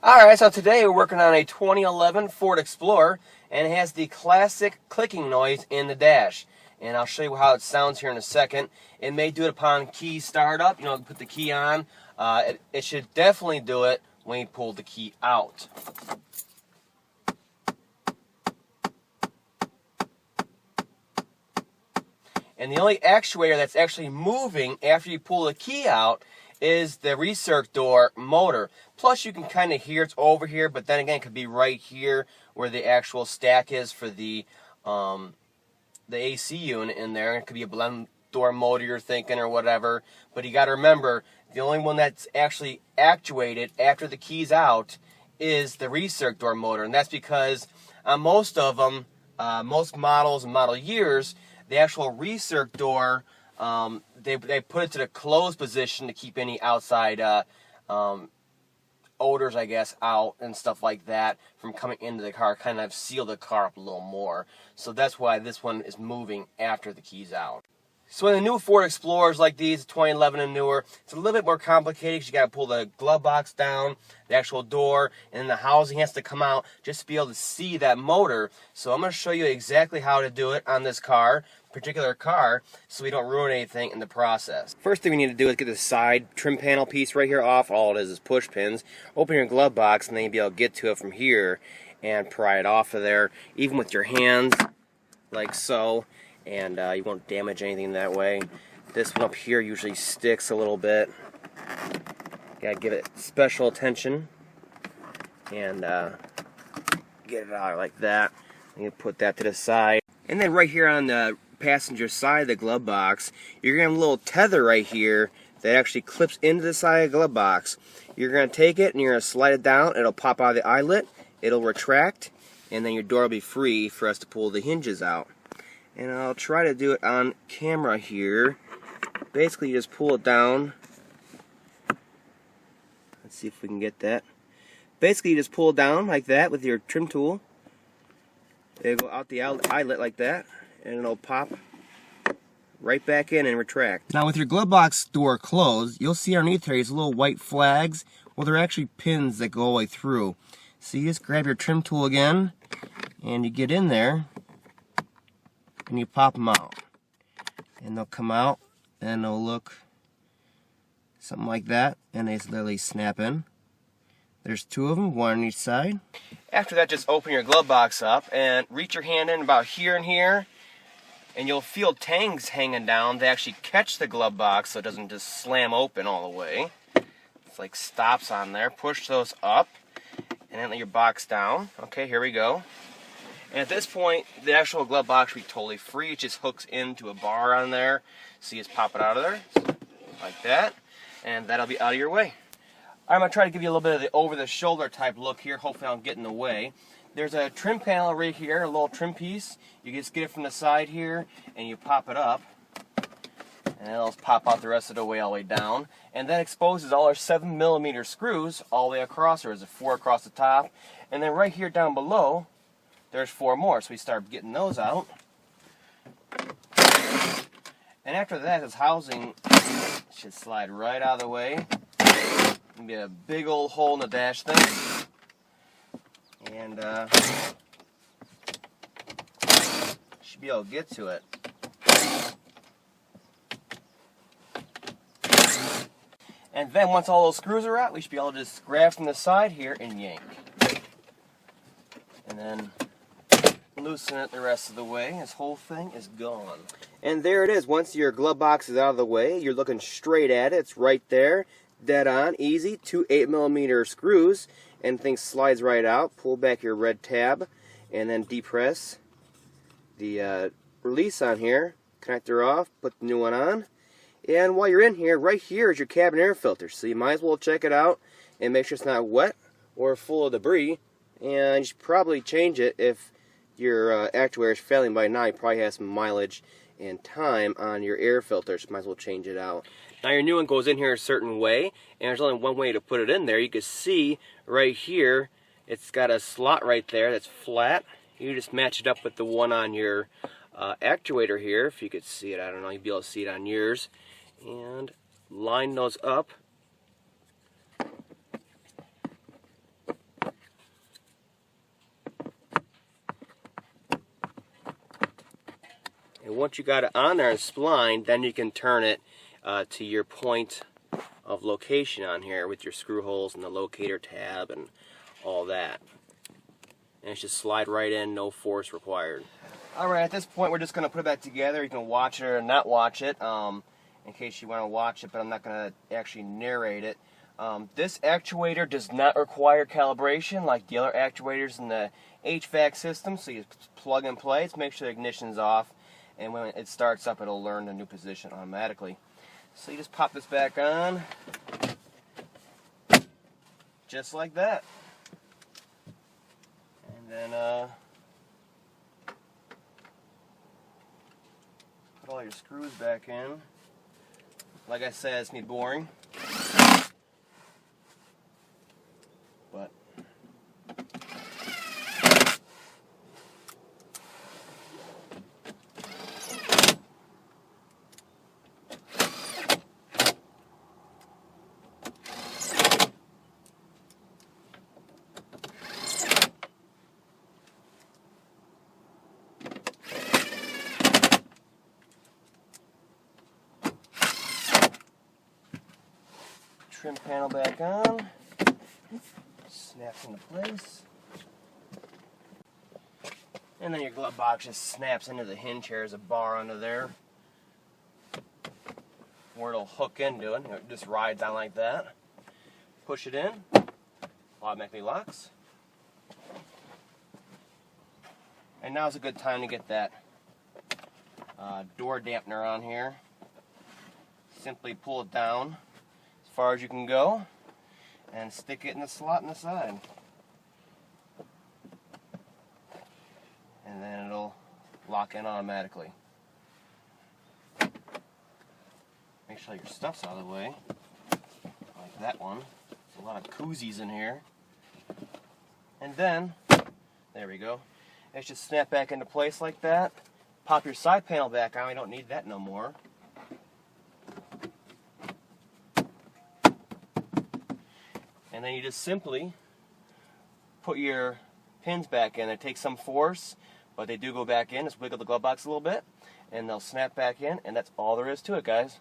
Alright, so today we're working on a 2011 Ford Explorer, and it has the classic clicking noise in the dash. And I'll show you how it sounds here in a second. It may do it upon key startup, put the key on. It should definitely do it when you pull the key out. And the only actuator that's actually moving after you pull the key out is the recirc door motor. Plus you can kind of hear it's over here, but then again it could be right here where the actual stack is for the AC unit in there. It could be a blend door motor you're thinking or whatever. But you got to remember, the only one that's actually actuated after the key's out is the recirc door motor. And that's because on most of them, most models and model years, the actual recirc door, they put it to the closed position to keep any outside odors, I guess, out and stuff like that from coming into the car, kind of seal the car up a little more. So that's why this one is moving after the key's out. So in the new Ford Explorers like these, 2011 and newer, it's a little bit more complicated because you got to pull the glove box down, the actual door, and then the housing has to come out just to be able to see that motor. So I'm going to show you exactly how to do it on this particular car, so we don't ruin anything in the process. First thing we need to do is get the side trim panel piece right here off. All it is push pins. Open your glove box, and then you'll be able to get to it from here and pry it off of there, even with your hands, like so. And you won't damage anything that way. This one up here usually sticks a little bit. Gotta give it special attention and get it out like that. You put that to the side, and then right here on the passenger side of the glove box, you're gonna have a little tether right here that actually clips into the side of the glove box. You're gonna take it and you're gonna slide it down. It'll pop out of the eyelet. It'll retract, and then your door will be free for us to pull the hinges out. And I'll try to do it on camera here. Basically, you just pull it down. Let's see if we can get that. Basically, you just pull it down like that with your trim tool. It'll go out the eyelet like that, and it'll pop right back in and retract. Now, with your glove box door closed, you'll see underneath there these little white flags. Well, they're actually pins that go all the way through. So you just grab your trim tool again, and you get in there, and you pop them out, and they'll come out and they'll look something like that, and they literally snap in. There's two of them, one on each side. After that, just open your glove box up and reach your hand in about here and here, and you'll feel tangs hanging down. They actually catch the glove box so it doesn't just slam open all the way. It's like stops on there. Push those up and then let your box down. Okay, here we go. And at this point, the actual glove box will be totally free. It just hooks into a bar on there. So you just pop it out of there, like that, and that'll be out of your way. I'm going to try to give you a little bit of the over-the-shoulder type look here. Hopefully I don't get in the way. There's a trim panel right here, a little trim piece. You just get it from the side here, and you pop it up. And it'll pop out the rest of the way all the way down. And that exposes all our 7mm screws all the way across. There's 4 across the top. And then right here down below, there's 4 more, so we start getting those out. And after that, this housing should slide right out of the way. It'll be a big old hole in the dash thing. And should be able to get to it. And then once all those screws are out, we should be able to just grab from the side here and yank. And then loosen it the rest of the way. This whole thing is gone. And there it is. Once your glove box is out of the way, you're looking straight at it. It's right there, dead on, easy. 2 8mm screws, and thing slides right out. Pull back your red tab, and then depress the release on here. Connector off. Put the new one on. And while you're in here, right here is your cabin air filter. So you might as well check it out and make sure it's not wet or full of debris. And you should probably change it if your actuator is failing by now. You probably have some mileage and time on your air filter, so might as well change it out. Now your new one goes in here a certain way, and there's only one way to put it in there. You can see right here, it's got a slot right there that's flat. You just match it up with the one on your actuator here. If you could see it, I don't know, you'd be able to see it on yours. And line those up And once you got it on there and splined, then you can turn it to your point of location on here with your screw holes and the locator tab and all that. And it's just slide right in, no force required. Alright, at this point we're just going to put it back together. You can watch it or not watch it, in case you want to watch it, but I'm not going to actually narrate it. This actuator does not require calibration like the other actuators in the HVAC system, so you plug and play. Just make sure the ignition's off, and when it starts up it'll learn the new position automatically. So you just pop this back on, just like that. And then put all your screws back in. Like I said, it's me boring. But trim panel back on, snaps into place, and then your glove box just snaps into the hinge here. There's a bar under there where it'll hook into it. It just rides on like that. Push it in, automatically locks. And now's a good time to get that door dampener on here. Simply pull it down as far as you can go and stick it in the slot in the side. And then it'll lock in automatically. Make sure your stuff's out of the way, like that one. There's a lot of koozies in here. And then, there we go. It's just snap back into place like that. Pop your side panel back on. We don't need that no more. And then you just simply put your pins back in. It takes some force, but they do go back in. Just wiggle the glove box a little bit, and they'll snap back in, and that's all there is to it, guys.